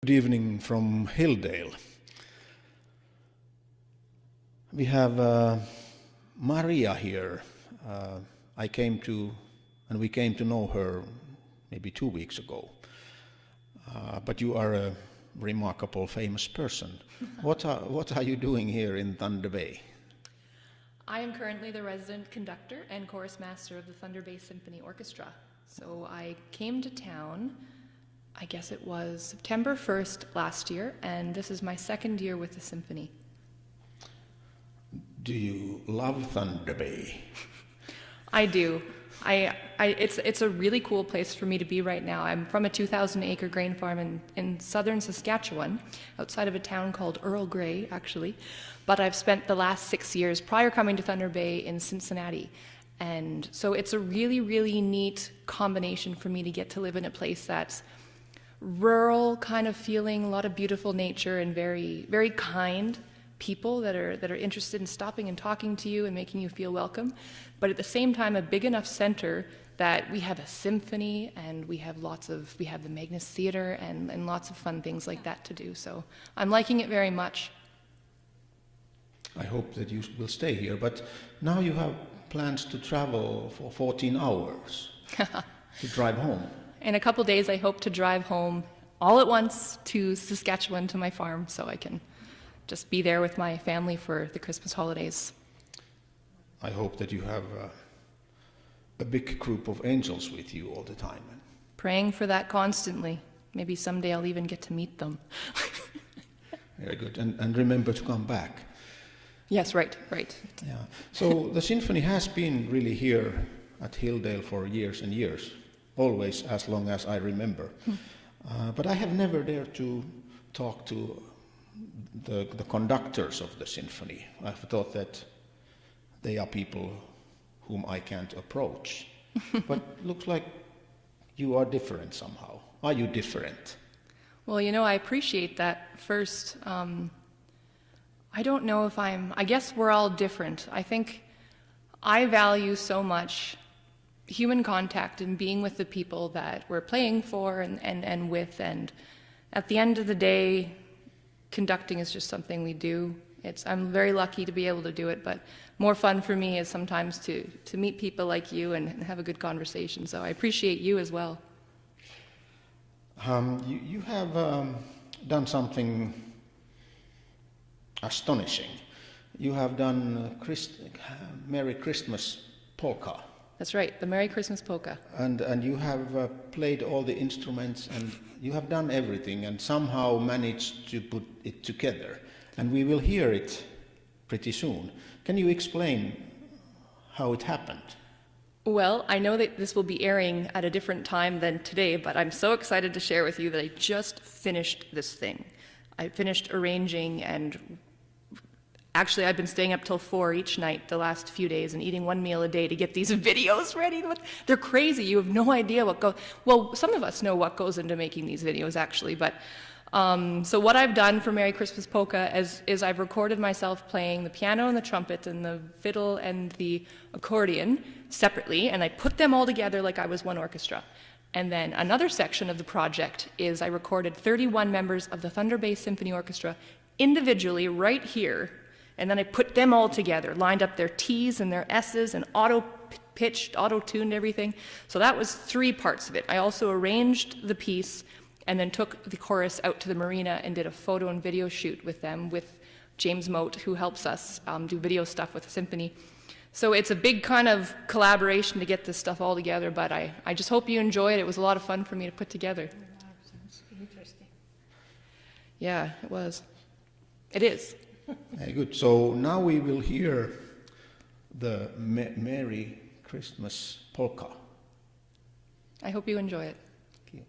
Good evening from Hilldale. We have Maria here. We came to know her maybe 2 weeks ago. But you are a remarkable, famous person. What are you doing here in Thunder Bay? I am currently the resident conductor and chorus master of the Thunder Bay Symphony Orchestra. So I came to town, I guess it was September 1st last year, and this is my second year with the symphony. Do you love Thunder Bay? I do. It's a really cool place for me to be right now. I'm from a 2,000-acre grain farm in southern Saskatchewan, outside of a town called Earl Grey, actually. But I've spent the last 6 years prior coming to Thunder Bay in Cincinnati. And so it's a really, really neat combination for me to get to live in a place that's rural kind of feeling, a lot of beautiful nature and very, very kind people that are interested in stopping and talking to you and making you feel welcome. But at the same time, a big enough center that we have a symphony and we have the Magnus Theater and lots of fun things like that to do. So I'm liking it very much. I hope that you will stay here, but now you have plans to travel for 14 hours to drive home. In a couple days, I hope to drive home all at once to Saskatchewan to my farm so I can just be there with my family for the Christmas holidays. I hope that you have a big group of angels with you all the time. Praying for that constantly. Maybe someday I'll even get to meet them. Very good. And remember to come back. Yes, right. Yeah. So the symphony has been really here at Hilldale for years and years, always as long as I remember. But I have never dared to talk to the conductors of the symphony. I've thought that they are people whom I can't approach. But looks like you are different somehow. Are you different? Well, I appreciate that. First, I don't know if I guess we're all different. I think I value so much human contact and being with the people that we're playing for and with. And at the end of the day, conducting is just something we do. I'm very lucky to be able to do it, but more fun for me is sometimes to meet people like you and have a good conversation. So I appreciate you as well. You have done something astonishing. You have done Merry Christmas Polka. That's right, the Merry Christmas Polka. And you have played all the instruments and you have done everything and somehow managed to put it together. And we will hear it pretty soon. Can you explain how it happened? Well, I know that this will be airing at a different time than today, but I'm so excited to share with you that I just finished this thing. I finished arranging and actually, I've been staying up till 4 each night the last few days and eating 1 meal a day to get these videos ready. They're crazy. You have no idea what goes... Well, some of us know what goes into making these videos, actually. But so what I've done for Merry Christmas Polka is I've recorded myself playing the piano and the trumpet and the fiddle and the accordion separately, and I put them all together like I was one orchestra. And then another section of the project is I recorded 31 members of the Thunder Bay Symphony Orchestra individually right here. And then I put them all together, lined up their T's and their S's and auto-pitched, auto-tuned everything. So that was 3 parts of it. I also arranged the piece and then took the chorus out to the marina and did a photo and video shoot with them, with James Moat, who helps us do video stuff with the symphony. So it's a big kind of collaboration to get this stuff all together, but I just hope you enjoy it. It was a lot of fun for me to put together. Sounds interesting. Yeah, it was. It is. Very good. So now we will hear the Merry Christmas Polka. I hope you enjoy it. Thank you.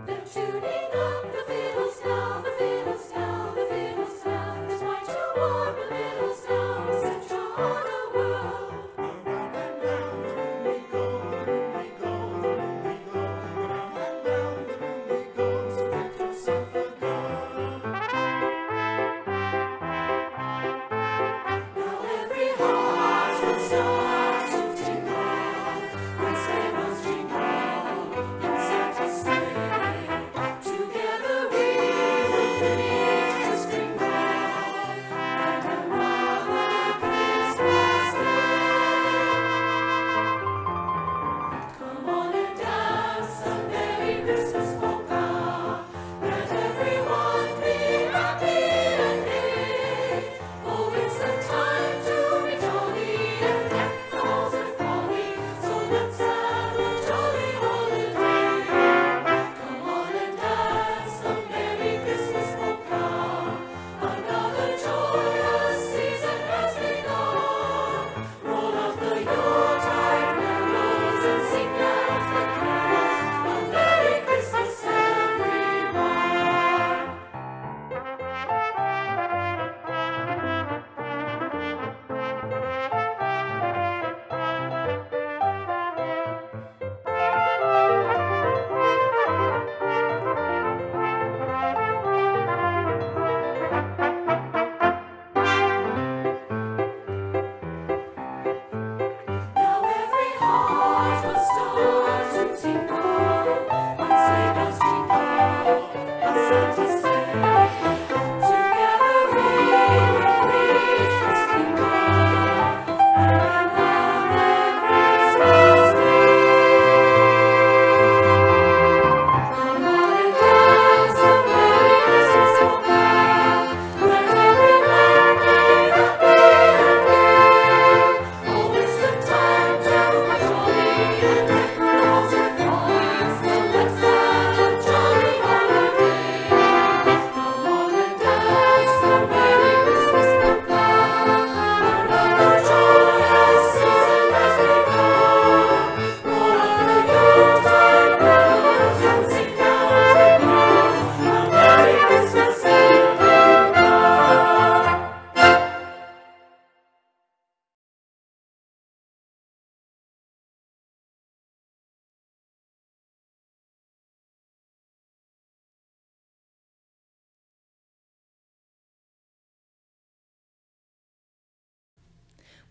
They're tuning up the fiddles now, the fiddles now, the fiddles now. Just why to warm the middle sound, such a harder world. Around and round we go,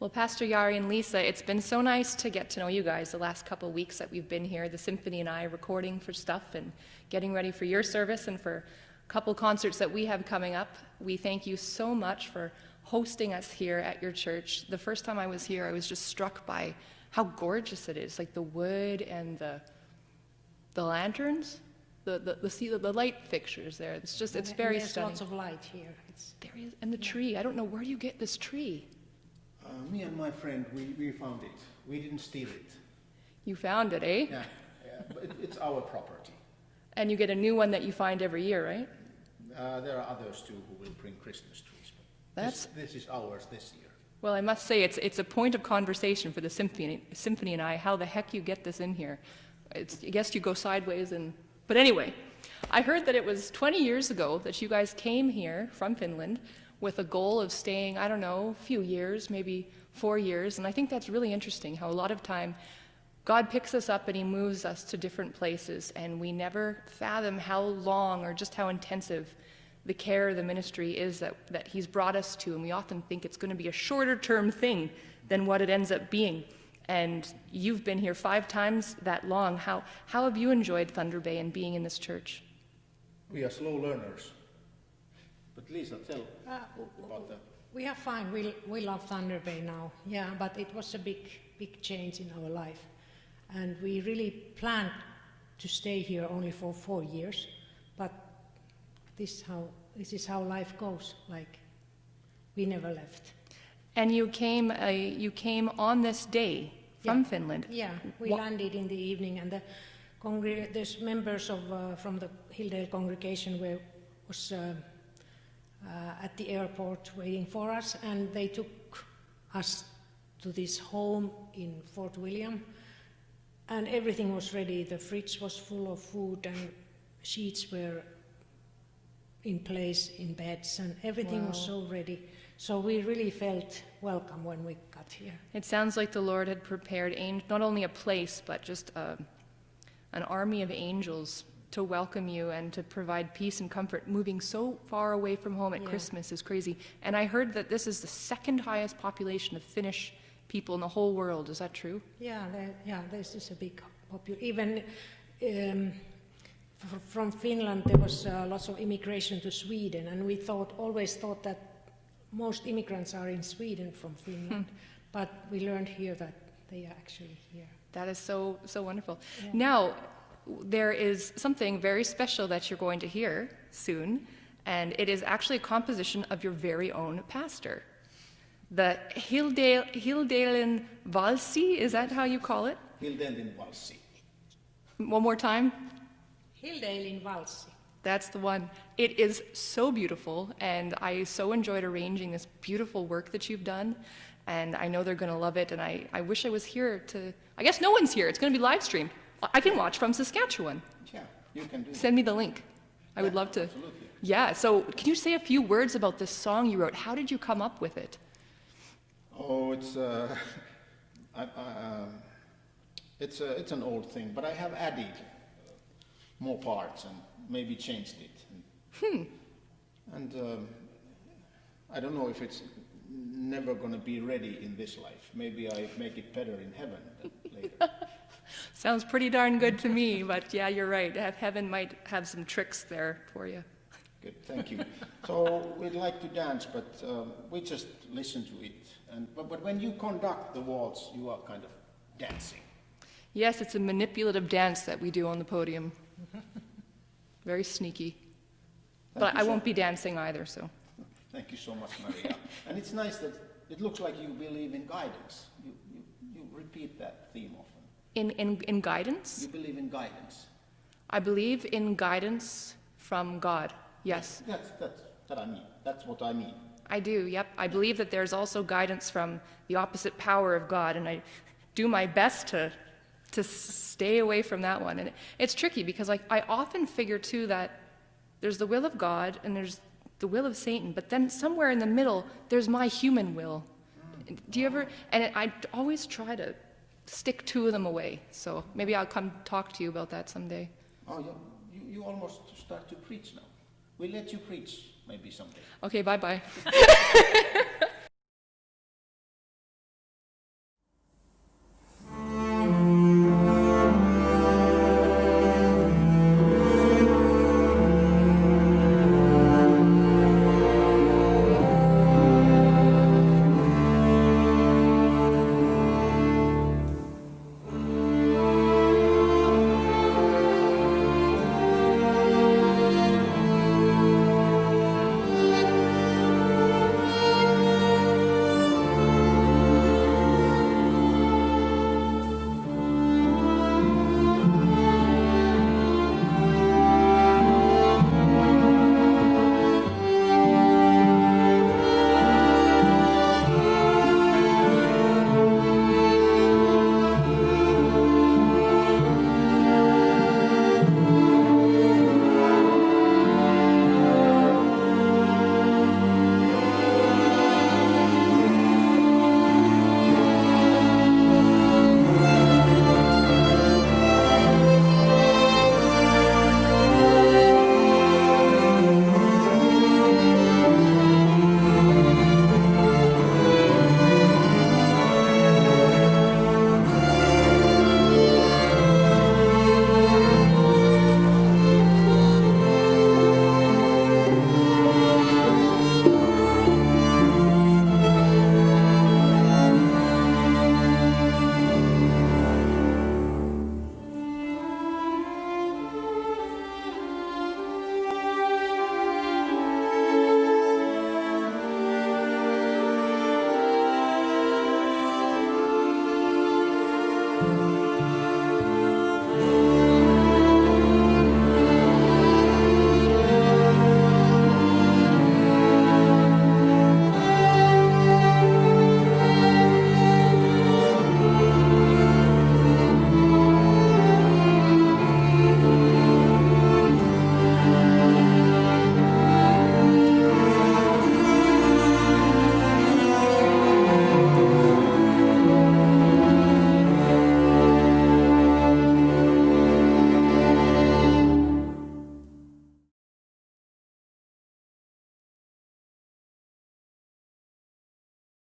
Well, Pastor Jari and Lisa, it's been so nice to get to know you guys the last couple of weeks that we've been here, the symphony and I, recording for stuff and getting ready for your service and for a couple concerts that we have coming up. We thank you so much for hosting us here at your church. The first time I was here, I was just struck by how gorgeous it is, like the wood and the lanterns, the light fixtures there. It's just, it's very There's stunning. lots of light here. There is, and the tree. I don't know, where do you get this tree? Me and my friend, we found it. We didn't steal it. You found it, eh? Yeah, but it's our property. And you get a new one that you find every year, right? There are others too who will bring Christmas trees. But That's- this is ours this year. Well, I must say, it's a point of conversation for the symphony and I, how the heck you get this in here. I guess you go sideways but anyway, I heard that it was 20 years ago that you guys came here from Finland with a goal of staying, I don't know, a few years, maybe 4 years, and I think that's really interesting, how a lot of time God picks us up and he moves us to different places, and we never fathom how long or just how intensive the care, the ministry is that he's brought us to, and we often think it's going to be a shorter term thing than what it ends up being. And you've been here 5 times that long. How have you enjoyed Thunder Bay and being in this church? We are slow learners. But Lisa, tell about that. We are fine. We love Thunder Bay now. Yeah, but it was a big change in our life. And we really planned to stay here only for 4 years. But this is how life goes. Like, we never left. And you came on this day from Finland. Yeah, we landed in the evening, and there's members from the Hilldale congregation was at the airport waiting for us, and they took us to this home in Fort William, and everything was ready. The fridge was full of food, and sheets were in place in beds, and everything was so ready. So we really felt welcome when we got here. It sounds like the Lord had prepared not only a place, but just an army of angels to welcome you and to provide peace and comfort. Moving so far away from home at Christmas is crazy. And I heard that this is the second highest population of Finnish people in the whole world. Is that true? Yeah, this is a big population. Even from Finland, there was lots of immigration to Sweden, and we always thought that most immigrants are in Sweden from Finland, but we learned here that they are actually here. That is so wonderful. Yeah. Now, there is something very special that you're going to hear soon, and it is actually a composition of your very own pastor. The Hilldalen Valssi, is that how you call it? Hilldalen Valssi. One more time. Hilldalen Valssi. That's the one. It is so beautiful, and I so enjoyed arranging this beautiful work that you've done, and I know they're going to love it, and I wish I was here I guess no one's here. It's going to be live streamed. I can watch from Saskatchewan. Yeah, you can do that. Send me the link. I would love to. Absolutely. Yeah, so can you say a few words about this song you wrote? How did you come up with it? Oh, it's an old thing, but I have added more parts and maybe changed it. And I don't know if it's never going to be ready in this life. Maybe I make it better in heaven later. Sounds pretty darn good to me, but yeah, you're right. Heaven might have some tricks there for you. Good, thank you. So we'd like to dance, but we just listen to it. But when you conduct the waltz, you are kind of dancing. Yes, it's a manipulative dance that we do on the podium. Very sneaky. But I won't be dancing either, so. Thank you so much, Maria. And it's nice that it looks like you believe in guidance. You repeat that theme often. In guidance? You believe in guidance. I believe in guidance from God, yes. That's what I mean. That's what I mean. I do, yep. I believe that there's also guidance from the opposite power of God, and I do my best to stay away from that one. And it's tricky because I often figure too that there's the will of God and there's the will of Satan, but then somewhere in the middle there's my human will. Do you ever? And I always try to stick 2 of them away. So maybe I'll come talk to you about that someday. Oh, you almost start to preach now. We'll let you preach maybe someday. Okay, bye-bye.